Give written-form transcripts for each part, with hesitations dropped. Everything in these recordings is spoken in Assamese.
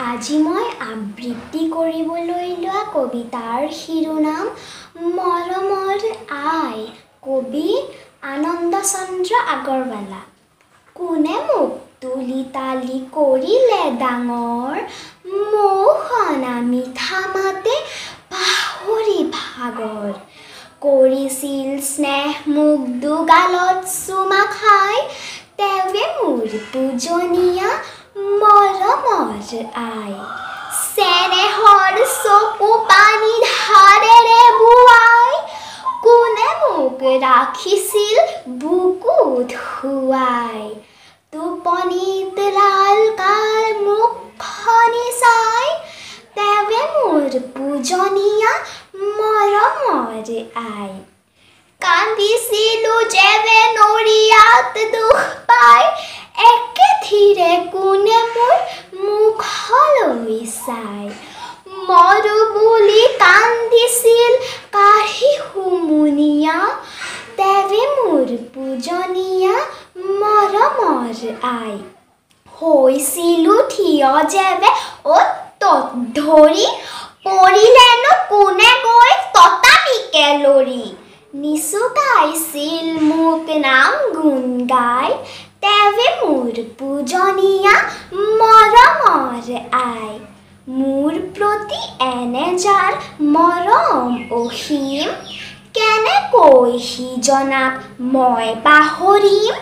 আজি মই আবৃত্তি কৰিবলৈ লোৱা কবিতাৰ শিৰোনাম মৰমৰ আই। কবি আনন্দ চন্দ্ৰ আগৰৱালা। কোনে মোক তুলি তালি কৰিলে ডাঙৰ, মৌসনা মিঠা মাতে পাহৰি ভাগৰ। কৰিছিল স্নেহ মোক দুগালত চুমা খাই, তেৱে মোৰ পূজনীয়া মৰমৰ আই। চেনেহৰ চকু পানী ধাৰেৰে বুৱাই, কোনে মোক ৰাখিছিল বুকুত শুৱাই। টোপনিত লাল কাল মুখনি চাই, তেৱে মোৰ পূজনীয়া মৰমৰ আই। কান্দিছিলো যেৱে নৰিয়াত দুখ পাই, একে ধীৰে কোনে মোৰ মুখলৈ চাই। মৰো বুলি কান্দিছিল কাঢ়ি হুমুনিয়া, তেৱে মোৰ পূজনীয়া মৰমৰ আই। হৈছিলো থিয় যেৱে অ'ত ত'ত ধৰি, পৰিলেনো কোনে গৈ ততালিকে লৰি। নিচুকাইছিল মোক নাম গুণ গাই, তেৱে মোৰ পূজনীয়া মৰমৰ আই। মোৰ প্ৰতি এনে যাৰ মৰম অসীম, কেনেকৈ সিজনাক মই পাহৰিম।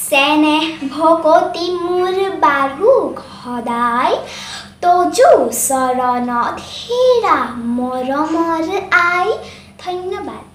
চেনেহ ভকতি মোৰ বাৰুক সদায়, তজু চৰণত হীৰা মৰমৰ আই। ধন্যবাদ।